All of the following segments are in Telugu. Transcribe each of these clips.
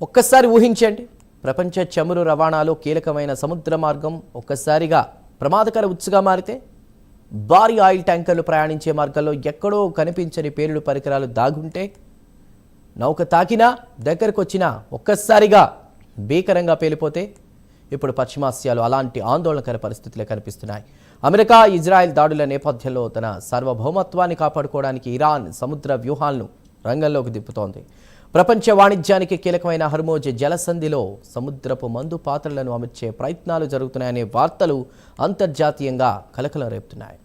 ఒక్కసారి ఊహించండి, ప్రపంచ చమురు రవాణాలో కీలకమైన సముద్ర మార్గం ఒక్కసారిగా ప్రమాదకర ఉచ్చుగా మారితే, భారీ ఆయిల్ ట్యాంకర్లు ప్రయాణించే మార్గంలో ఎక్కడో కనిపించని పేలుడు పరికరాలు దాగుంటే, నౌక తాకినా దగ్గరకు వచ్చినా ఒక్కసారిగా భీకరంగా పేలిపోతే, ఇప్పుడు పశ్చిమాసియాలో అలాంటి ఆందోళనకర పరిస్థితులే కనిపిస్తున్నాయి. అమెరికా ఇజ్రాయెల్ దాడుల నేపథ్యంలో తన సార్వభౌమత్వాన్ని కాపాడుకోవడానికి ఇరాన్ సముద్ర వ్యూహాలను రంగంలోకి దింపుతోంది. ప్రపంచ వాణిజ్యానికి కీలకమైన హర్మోజ్ జలసంధిలో సముద్రపు మందు పాత్రలను అమర్చే ప్రయత్నాలు జరుగుతున్నాయనే వార్తలు అంతర్జాతీయంగా కలకలం రేపుతున్నాయి.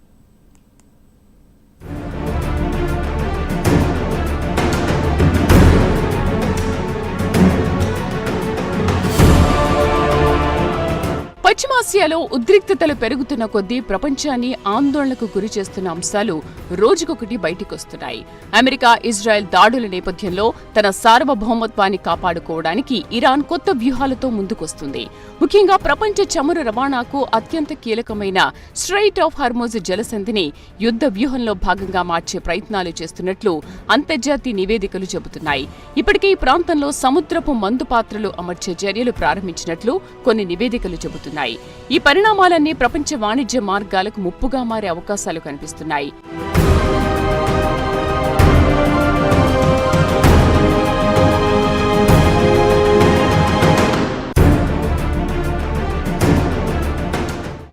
పశ్చిమాసియాలో ఉద్రిక్తతలు పెరుగుతున్న కొద్దీ ప్రపంచాన్ని ఆందోళనకు గురి చేస్తున్న అంశాలు రోజుకొకటి బయటికొస్తున్నాయి. అమెరికా ఇజ్రాయెల్ దాడుల నేపథ్యంలో తన సార్వభౌమత్వాన్ని కాపాడుకోవడానికి ఇరాన్ కొత్త వ్యూహాలతో ముందుకొస్తుంది. ముఖ్యంగా ప్రపంచ చమురు రవాణాకు అత్యంత కీలకమైన స్ట్రెయిట్ ఆఫ్ హర్మోజ్ జలసంధిని యుద్ధ వ్యూహంలో భాగంగా మార్చే ప్రయత్నాలు చేస్తున్నట్లు అంతర్జాతీయ నివేదికలు చెబుతున్నాయి. ఇప్పటికే ఈ ప్రాంతంలో సముద్రపు మందు పాత్రలు అమర్చే చర్యలు ప్రారంభించినట్లు కొన్ని నివేదికలు చెబుతున్నాయి. ఈ పరిణామాలన్నీ ప్రపంచ వాణిజ్య మార్గాలకు ముప్పుగా మారే అవకాశాలు కనిపిస్తున్నాయి.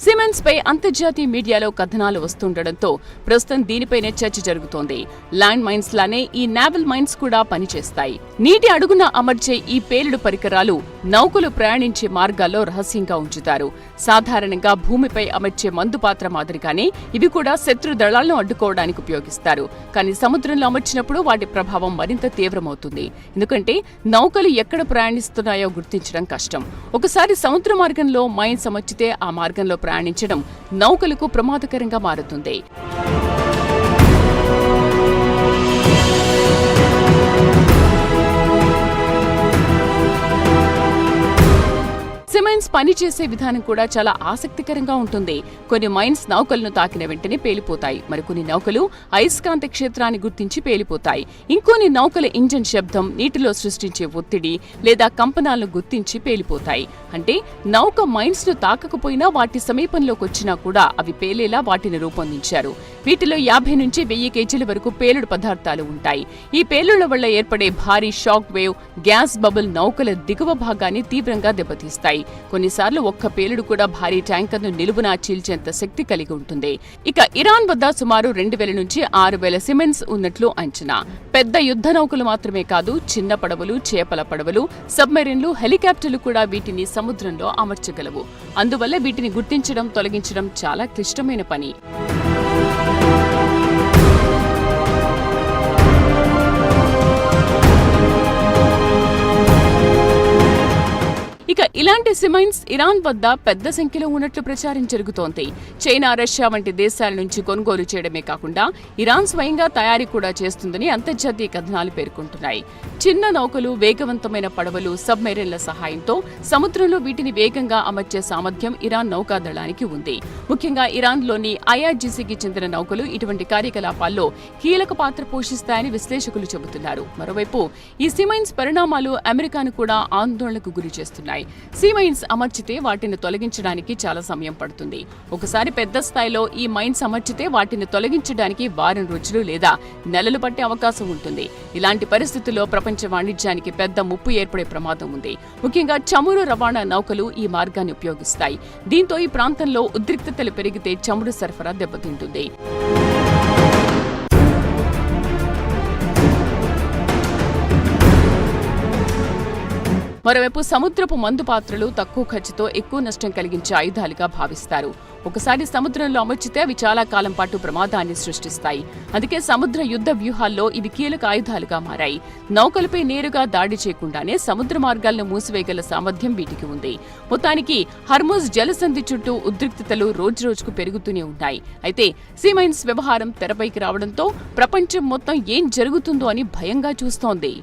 సిమెన్స్ పై అంతర్జాతీయ మీడియాలో కథనాలు వస్తుండటంతో ప్రస్తుతం దీనిపైనే చర్చ జరుగుతోంది. ల్యాండ్ మైన్స్ లానే ఈ నావల్ మైన్స్ కూడా పనిచేస్తాయి. నీటి అడుగున అమర్చే ఈ పేలుడు పరికరాలు నౌకలు ప్రయాణించే మార్గాల్లో రహస్యంగా ఉంచుతారు. సాధారణంగా భూమిపై అమర్చే మందుపాత్ర మాదిరిగానే ఇవి కూడా శత్రు దళాలను అడ్డుకోవడానికి ఉపయోగిస్తారు. కానీ సముద్రంలో అమర్చినప్పుడు వాటి ప్రభావం మరింత తీవ్రమవుతుంది. ఎందుకంటే నౌకలు ఎక్కడ ప్రయాణిస్తున్నాయో గుర్తించడం కష్టం. ఒకసారి సముద్ర మార్గంలో మైన్స్ అమర్చితే ఆ మార్గంలో ప్రయాణించడం నౌకలకు ప్రమాదకరంగా మారుతుంది. సిమెన్స్ పనిచేసే విధానం కూడా చాలా ఆసక్తికరంగా ఉంటుంది. కొన్ని మైన్స్ నౌకలను తాకిన వెంటనే పేలిపోతాయి. మరికొన్ని నౌకలు అయస్కాంత క్షేత్రాన్ని గుర్తించి పేలిపోతాయి. ఇంకొన్ని నౌకల ఇంజన్ శబ్దం, నీటిలో సృష్టించే ఒత్తిడి లేదా కంపనాలను గుర్తించి పేలిపోతాయి. అంటే నౌక మైన్స్ ను తాకకపోయినా వాటి సమీపంలోకి వచ్చినా కూడా అవి పేలేలా వాటిని రూపొందించారు. వీటిలో 50 నుంచి 1000 కేజీల వరకు పేలుడు పదార్థాలు ఉంటాయి. ఈ పేలుళ్ల వల్ల ఏర్పడే భారీ షాక్ వేవ్, గ్యాస్ బబుల్ నౌకల దిగువ భాగాన్ని తీవ్రంగా దెబ్బతీస్తాయి. కొన్నిసార్లు ఒక్క పేలుడు కూడా భారీ ట్యాంకర్ను నిలువునా చీల్చేంత శక్తి కలిగి ఉంటుంది. ఇక ఇరాన్ వద్ద సుమారు 2000 నుంచి 6000 సిమెన్స్ ఉన్నట్లు అంచనా. పెద్ద యుద్ధ నౌకలు మాత్రమే కాదు, చిన్న పడవలు, చేపల పడవలు, సబ్మెరీన్లు, హెలికాప్టర్లు కూడా వీటిని సముద్రంలో అమర్చగలవు. అందువల్ల వీటిని గుర్తించడం, తొలగించడం చాలా క్లిష్టమైన పని. ఇక ఇలాంటి సిమైన్స్ ఇరాన్ వద్ద పెద్ద సంఖ్యలో ఉన్నట్లు ప్రచారం జరుగుతోంది. చైనా, రష్యా వంటి దేశాల నుంచి కొనుగోలు చేయడమే కాకుండా ఇరాన్ స్వయంగా తయారీ కూడా చేస్తుందని అంతర్జాతీయ కథనాలు పేర్కొంటున్నాయి. చిన్న నౌకలు, వేగవంతమైన పడవలు, సబ్మెరైన్ల సహాయంతో సముద్రంలో వీటిని వేగంగా అమర్చే సామర్థ్యం ఇరాన్ నౌకాదళానికి ఉంది. ముఖ్యంగా ఇరాన్లోని ఐఆర్జీసీకి చెందిన నౌకలు ఇటువంటి కార్యకలాపాల్లో కీలక పాత్ర పోషిస్తాయని విశ్లేషకులు చెబుతున్నారు. మరోవైపు ఈ సిమైన్స్ పరిణామాలు అమెరికాను కూడా ఆందోళనకు గురి చేస్తున్నాయి. సిమైన్స్ అమర్చితే వాటిని తొలగించడానికి చాలా సమయం పడుతుంది. ఒకసారి పెద్ద స్థాయిలో ఈ మైన్స్ అమర్చితే వాటిని తొలగించడానికి వారం రోజులు లేదా నెలలు పట్టే అవకాశం ఉంటుంది. ఇలాంటి పరిస్థితుల్లో ప్రపంచ వాణిజ్యానికి పెద్ద ముప్పు ఏర్పడే ప్రమాదం ఉంది. ముఖ్యంగా చమురు రవాణా నౌకలు ఈ మార్గాన్ని ఉపయోగిస్తాయి. దీంతో ఈ ప్రాంతంలో ఉద్రిక్తతలు పెరిగితే చమురు సరఫరా దెబ్బతింటుంది. మరోవైపు సముద్రపు మందు పాత్రలు తక్కువ ఖర్చుతో ఎక్కువ నష్టం కలిగించే ఆయుధాలుగా భావిస్తారు. ఒకసారి సముద్రంలో అమర్చితే అవి చాలా కాలం పాటు ప్రమాదాన్ని సృష్టిస్తాయి. అందుకే సముద్ర యుద్ధ వ్యూహాల్లో ఇవి కీలక ఆయుధాలుగా మారాయి. నౌకలపై నేరుగా దాడి చేయకుండానే సముద్ర మార్గాలను మూసివేయగల సామర్థ్యం వీటికి ఉంది. మొత్తానికి హర్మోజ్ జలసంధి చుట్టూ ఉద్రిక్తతలు రోజురోజుకు పెరుగుతూనే ఉన్నాయి. అయితే సిమైన్స్ వ్యవహారం తెరపైకి రావడంతో ప్రపంచం మొత్తం ఏం జరుగుతుందో అని భయంగా చూస్తోంది.